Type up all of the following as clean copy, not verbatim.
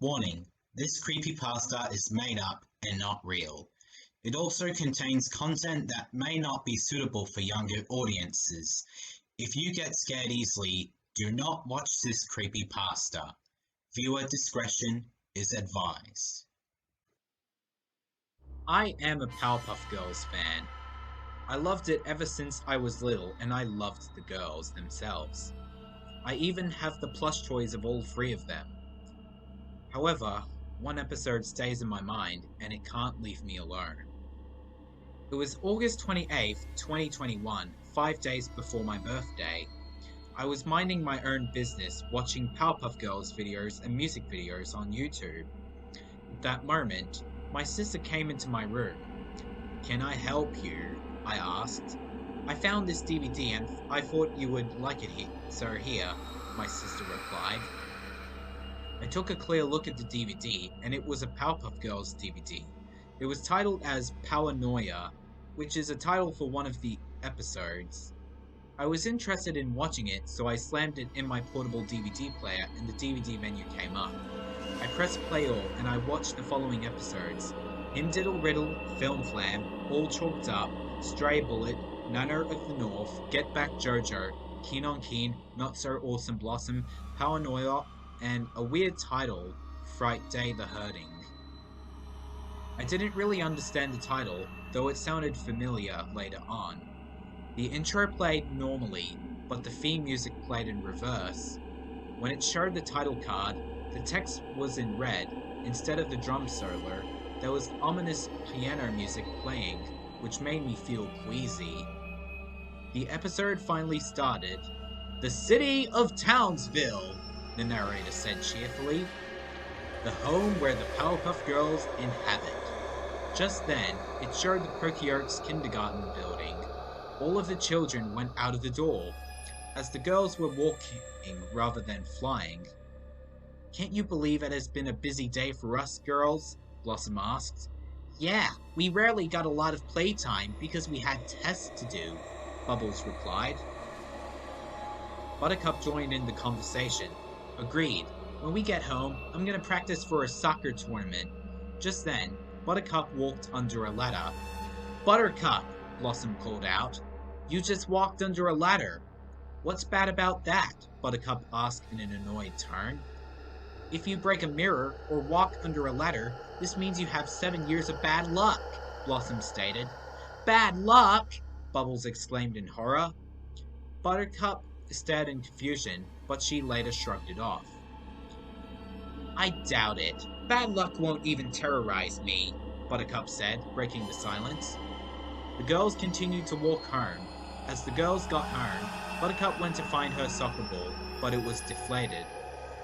Warning: this creepypasta is made up and not real. It also contains content that may not be suitable for younger audiences. If you get scared easily, do not watch this creepypasta. Viewer discretion is advised. I am a Powerpuff Girls fan. I loved it ever since I was little, and I loved the girls themselves. I even have the plush toys of all three of them. However, one episode stays in my mind, and it can't leave me alone. It was August 28th, 2021, 5 days before my birthday. I was minding my own business, watching Powerpuff Girls videos and music videos on YouTube. At that moment, my sister came into my room. "Can I help you?" I asked. "I found this DVD and I thought you would like it so here," my sister replied. I took a clear look at the DVD, and it was a Powerpuff Girls DVD. It was titled as Paranoia, which is a title for one of the episodes. I was interested in watching it, so I slammed it in my portable DVD player and the DVD menu came up. I pressed play all and I watched the following episodes: Him Diddle Riddle, Film Flam, All Chalked Up, Stray Bullet, Nana of the North, Get Back Jojo, Keen on Keen, Not So Awesome Blossom, Paranoia, and a weird title, Frightday the Hurting. I didn't really understand the title, though it sounded familiar later on. The intro played normally, but the theme music played in reverse. When it showed the title card, the text was in red. Instead of the drum solo, there was ominous piano music playing, which made me feel queasy. The episode finally started. "The city of Townsville," the narrator said cheerfully. "The home where the Powerpuff Girls inhabit." Just then, it showed the Pokey Oaks kindergarten building. All of the children went out of the door, as the girls were walking rather than flying. "Can't you believe it has been a busy day for us girls?" Blossom asked. "Yeah, we rarely got a lot of playtime because we had tests to do," Bubbles replied. Buttercup joined in the conversation. "Agreed. When we get home, I'm gonna practice for a soccer tournament." Just then, Buttercup walked under a ladder. "Buttercup!" Blossom called out. "You just walked under a ladder." "What's bad about that?" Buttercup asked in an annoyed tone. "If you break a mirror or walk under a ladder, this means you have 7 years of bad luck," Blossom stated. "Bad luck!" Bubbles exclaimed in horror. Buttercup stared in confusion, but she later shrugged it off. "I doubt it. Bad luck won't even terrorize me," Buttercup said, breaking the silence. The girls continued to walk home. As the girls got home, Buttercup went to find her soccer ball, but it was deflated.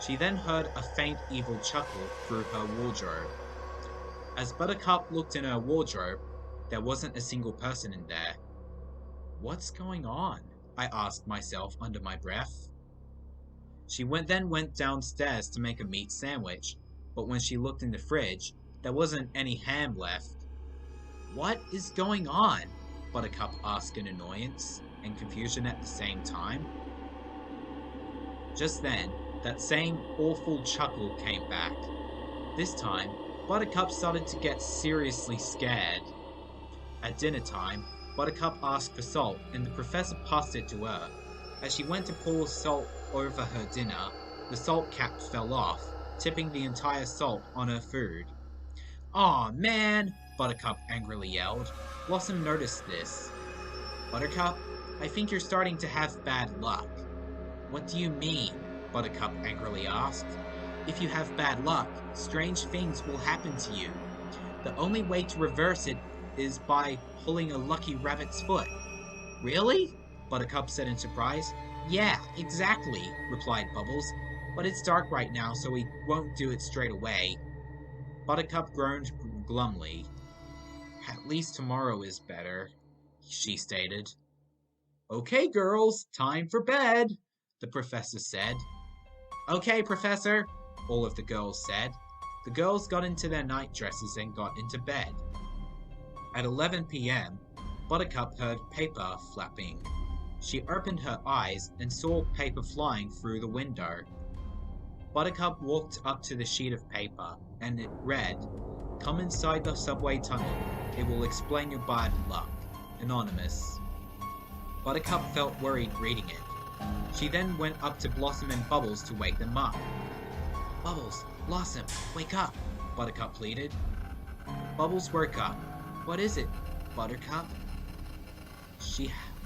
She then heard a faint evil chuckle through her wardrobe. As Buttercup looked in her wardrobe, there wasn't a single person in there. "What's going on?" I asked myself under my breath. She then went downstairs to make a meat sandwich, but when she looked in the fridge, there wasn't any ham left. "What is going on?" Buttercup asked in annoyance and confusion at the same time. Just then, that same awful chuckle came back. This time, Buttercup started to get seriously scared. At dinner time, Buttercup asked for salt and the professor passed it to her. As she went to pour salt over her dinner, the salt cap fell off, tipping the entire salt on her food. "Aw, man!" Buttercup angrily yelled. Blossom noticed this. "Buttercup, I think you're starting to have bad luck." "What do you mean?" Buttercup angrily asked. "If you have bad luck, strange things will happen to you. The only way to reverse it is by pulling a lucky rabbit's foot." "Really?" Buttercup said in surprise. "Yeah, exactly," replied Bubbles. "But it's dark right now, so we won't do it straight away." Buttercup groaned glumly. "At least tomorrow is better," she stated. "Okay, girls, time for bed," the professor said. "Okay, professor," all of the girls said. The girls got into their night dresses and got into bed. At 11 p.m., Buttercup heard paper flapping. She opened her eyes and saw paper flying through the window. Buttercup walked up to the sheet of paper, and it read, "Come inside the subway tunnel. It will explain your bad luck. Anonymous." Buttercup felt worried reading it. She then went up to Blossom and Bubbles to wake them up. "Bubbles, Blossom, wake up," Buttercup pleaded. Bubbles woke up. "What is it, Buttercup?"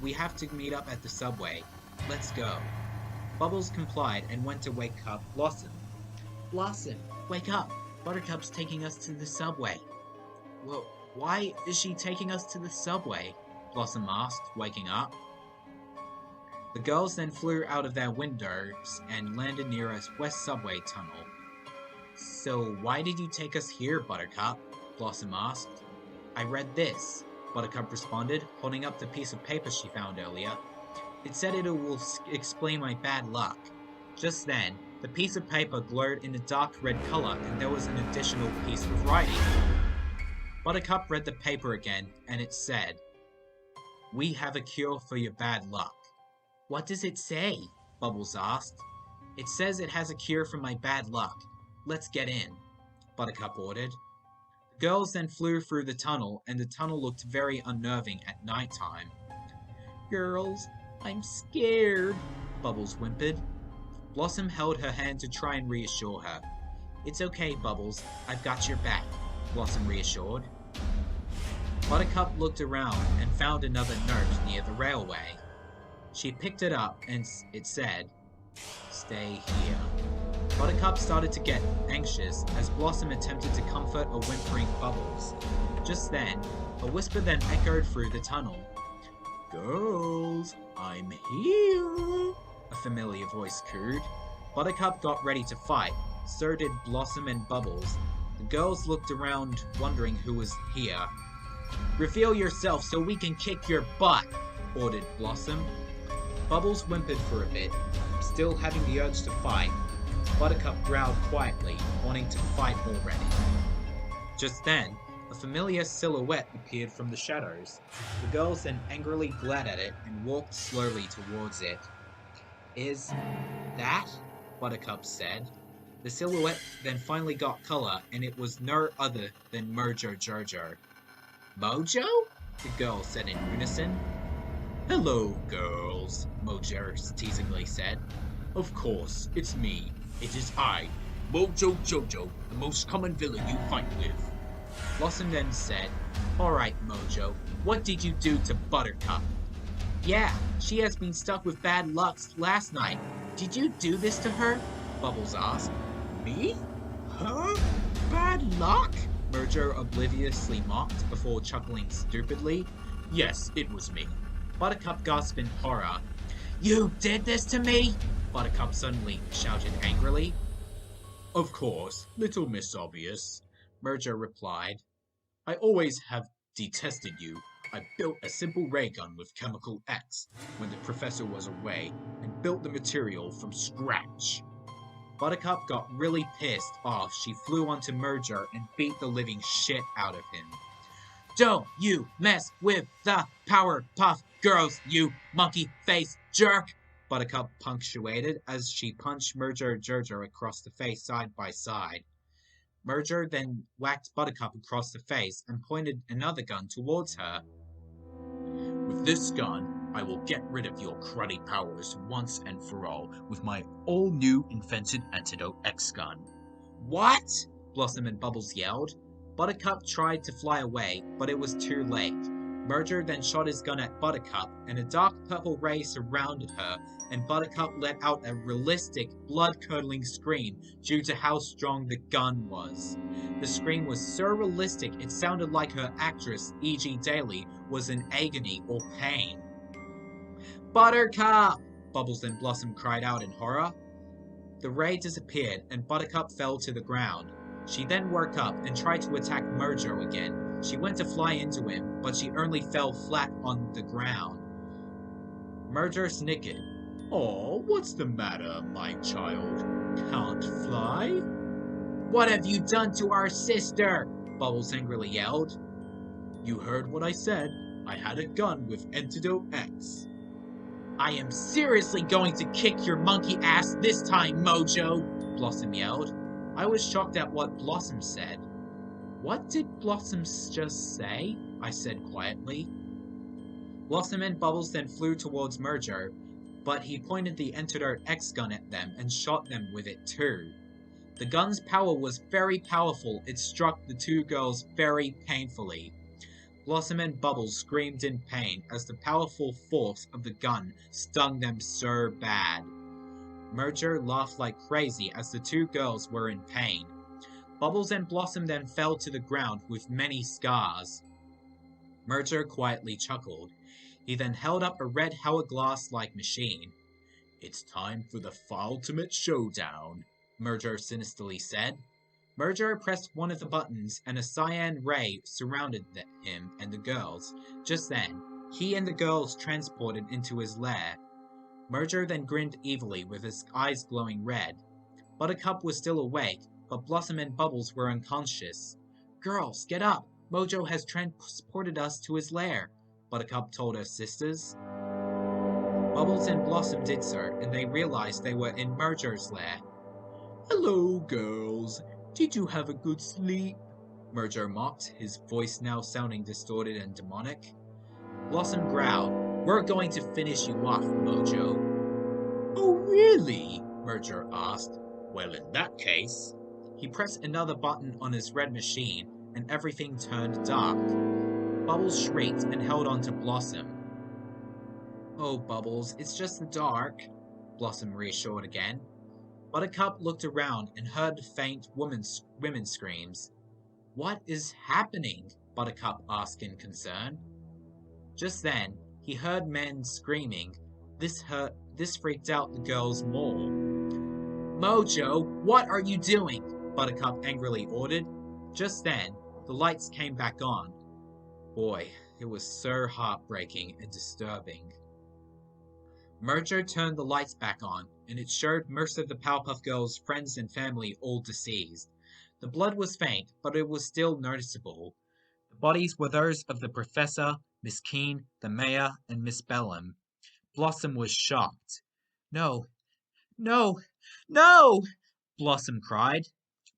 We have to meet up at the subway. Let's go." Bubbles complied and went to wake up Blossom. "Blossom, wake up. Buttercup's taking us to the subway." "Well, why is she taking us to the subway?" Blossom asked, waking up. The girls then flew out of their windows and landed near a west subway tunnel. "So why did you take us here, Buttercup?" Blossom asked. "I read this," Buttercup responded, holding up the piece of paper she found earlier. "It said it will explain my bad luck." Just then, the piece of paper glowed in a dark red color and there was an additional piece of writing. Buttercup read the paper again and it said, "We have a cure for your bad luck." "What does it say?" Bubbles asked. "It says it has a cure for my bad luck. Let's get in," Buttercup ordered. The girls then flew through the tunnel and the tunnel looked very unnerving at nighttime. "Girls, I'm scared," Bubbles whimpered. Blossom held her hand to try and reassure her. "It's okay, Bubbles. I've got your back," Blossom reassured. Buttercup looked around and found another note near the railway. She picked it up and it said, "Stay here." Buttercup started to get anxious as Blossom attempted to comfort a whimpering Bubbles. Just then, a whisper then echoed through the tunnel. "Girls, I'm here," a familiar voice cooed. Buttercup got ready to fight, so did Blossom and Bubbles. The girls looked around wondering who was here. "Reveal yourself so we can kick your butt," ordered Blossom. Bubbles whimpered for a bit, still having the urge to fight. Buttercup growled quietly, wanting to fight already. Just then, a familiar silhouette appeared from the shadows. The girls then angrily glared at it and walked slowly towards it. "Is that?" Buttercup said. The silhouette then finally got color, and it was no other than Mojo Jojo. "Mojo?" the girls said in unison. "Hello, girls," Mojo teasingly said. "Of course, it's me. It is I, Mojo Jojo, the most common villain you fight with." Blossom then said, "Alright, Mojo, what did you do to Buttercup?" "Yeah, she has been stuck with bad luck last night. Did you do this to her?" Bubbles asked. "Me? Her? Bad luck?" Mojo obliviously mocked before chuckling stupidly. "Yes, it was me." Buttercup gasped in horror. "You did this to me?" Buttercup suddenly shouted angrily. "Of course, little Miss Obvious," Mojo replied. "I always have detested you. I built a simple ray gun with chemical X when the professor was away and built the material from scratch." Buttercup got really pissed off. She flew onto Mojo and beat the living shit out of him. "Don't you mess with the Powerpuff Girls, you monkey face jerk!" Buttercup punctuated as she punched Mojo Jojo across the face side by side. Mojo then whacked Buttercup across the face and pointed another gun towards her. "With this gun, I will get rid of your cruddy powers once and for all with my all-new invented Antidote X gun." "What?" Blossom and Bubbles yelled. Buttercup tried to fly away, but it was too late. Mojo then shot his gun at Buttercup, and a dark purple ray surrounded her, and Buttercup let out a realistic, blood-curdling scream due to how strong the gun was. The scream was so realistic it sounded like her actress, E.G. Daly, was in agony or pain. "Buttercup!" Bubbles and Blossom cried out in horror. The ray disappeared, and Buttercup fell to the ground. She then woke up and tried to attack Mojo again. She went to fly into him, but she only fell flat on the ground. Mojo snickered. "Aw, what's the matter, my child? Can't fly?" "What have you done to our sister?" Bubbles angrily yelled. "You heard what I said. I had a gun with Antidote X." "I am seriously going to kick your monkey ass this time, Mojo!" Blossom yelled. I was shocked at what Blossom said. What did Blossom just say? I said quietly. Blossom and Bubbles then flew towards Mojo, but he pointed the antidote X gun at them and shot them with it too. The gun's power was very powerful. It struck the two girls very painfully. Blossom and Bubbles screamed in pain as the powerful force of the gun stung them so bad. Mojo laughed like crazy as the two girls were in pain. Bubbles and Blossom then fell to the ground with many scars. Mojo quietly chuckled. He then held up a red hourglass-like machine. It's time for the ultimate showdown, Mojo sinisterly said. Mojo pressed one of the buttons and a cyan ray surrounded him and the girls. Just then, he and the girls transported into his lair. Mojo then grinned evilly with his eyes glowing red. Buttercup was still awake, but Blossom and Bubbles were unconscious. Girls, get up! Mojo has transported us to his lair, Buttercup told her sisters. Bubbles and Blossom did so, and they realized they were in Mojo's lair. Hello, girls. Did you have a good sleep? Mojo mocked, his voice now sounding distorted and demonic. Blossom growled, We're going to finish you off, Mojo. Oh, really? Mojo asked. Well, in that case. He pressed another button on his red machine, and everything turned dark. Bubbles shrieked and held on to Blossom. Oh, Bubbles, it's just the dark, Blossom reassured again. Buttercup looked around and heard faint women's screams. What is happening? Buttercup asked in concern. Just then, he heard men screaming. This freaked out the girls more. Mojo, what are you doing? Buttercup angrily ordered. Just then, the lights came back on. Boy, it was so heartbreaking and disturbing. Mojo turned the lights back on, and it showed most of the Powerpuff Girls' friends and family all deceased. The blood was faint, but it was still noticeable. The bodies were those of the Professor, Miss Keene, the Mayor, and Miss Bellum. Blossom was shocked. No, no, no! Blossom cried.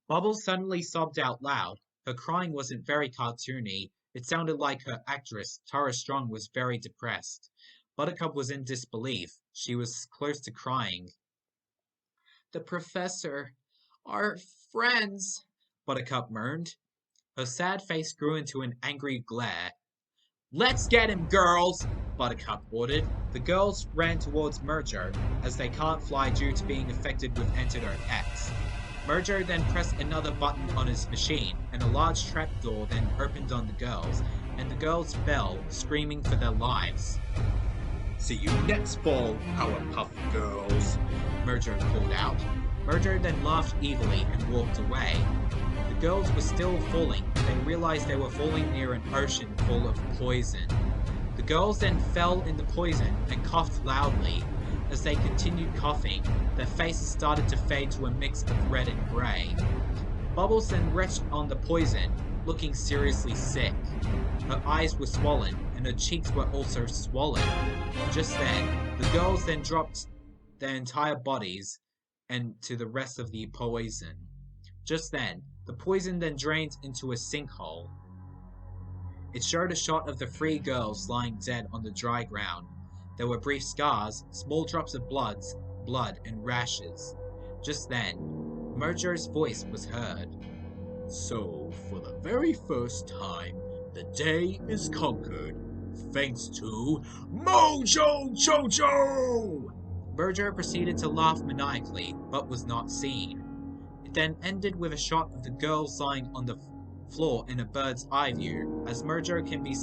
Bubbles suddenly sobbed out loud. Her crying wasn't very cartoony. It sounded like her actress, Tara Strong, was very depressed. Buttercup was in disbelief. She was close to crying. The Professor, our friends, Buttercup moaned. Her sad face grew into an angry glare. Let's get him, girls! Buttercup ordered. The girls ran towards Mojo, as they can't fly due to being affected with Antidote X. Mojo then pressed another button on his machine, and a large trapdoor then opened on the girls, and the girls fell, screaming for their lives. See you next fall, Powerpuff Girls, Mojo called out. Mojo then laughed evilly and walked away. The girls were still falling, and they realized they were falling near an ocean full of poison. The girls then fell in the poison and coughed loudly. As they continued coughing, their faces started to fade to a mix of red and grey. Bubbles then retched on the poison, looking seriously sick. Her eyes were swollen, and her cheeks were also swollen. Just then, the girls then dropped their entire bodies and to the rest of the poison. Just then, the poison then drained into a sinkhole. It showed a shot of the three girls lying dead on the dry ground. There were brief scars, small drops of blood, and rashes. Just then, Mojo's voice was heard. So, for the very first time, the day is conquered, thanks to Mojo Jojo! Mojo proceeded to laugh maniacally, but was not seen. It then ended with a shot of the girls lying on the floor in a bird's eye view, as Mojo can be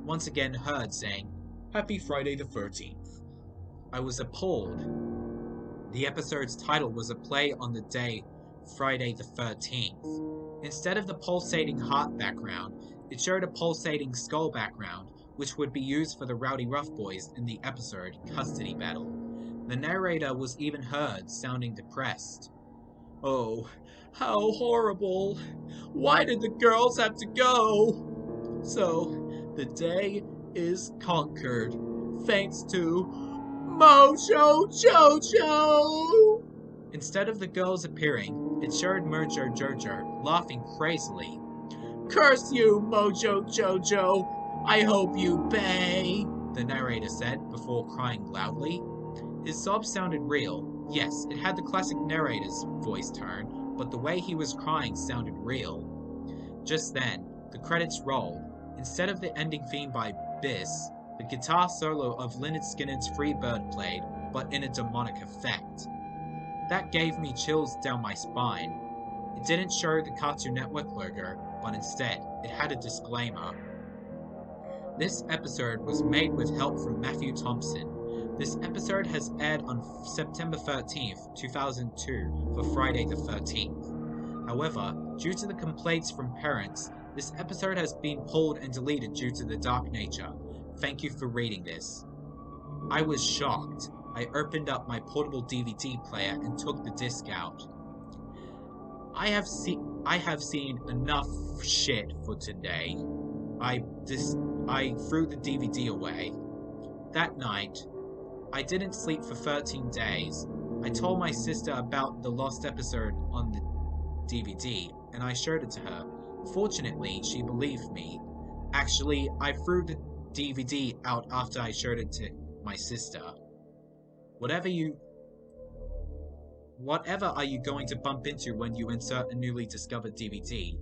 once again heard saying, Happy Friday the 13th. I was appalled. The episode's title was a play on the day Friday the 13th. Instead of the pulsating heart background, it showed a pulsating skull background, which would be used for the Rowdy Rough Boys in the episode Custody Battle. The narrator was even heard sounding depressed. Oh, how horrible! Why did the girls have to go? So, the day is conquered, thanks to Mojo Jojo! Instead of the girls appearing, it showed Mojo Jojo laughing crazily. "Curse you, Mojo Jojo! I hope you pay!" the narrator said before crying loudly. His sobs sounded real. Yes, it had the classic narrator's voice tone, but the way he was crying sounded real. Just then, the credits rolled. Instead of the ending theme by Biss, the guitar solo of Lynyrd Skynyrd's Free Bird played, but in a demonic effect. That gave me chills down my spine. It didn't show the Cartoon Network logo, but instead, it had a disclaimer. This episode was made with help from Matthew Thompson. This episode has aired on September 13th, 2002 for Friday the 13th. However, due to the complaints from parents, this episode has been pulled and deleted due to the dark nature. Thank you for reading this. I was shocked. I opened up my portable DVD player and took the disc out. I have seen enough shit for today. I threw the DVD away. That night, I didn't sleep for 13 days. I told my sister about the lost episode on the DVD, and I showed it to her. Fortunately, she believed me. Actually, I threw the DVD out after I showed it to my sister. Whatever are you going to bump into when you insert a newly discovered DVD?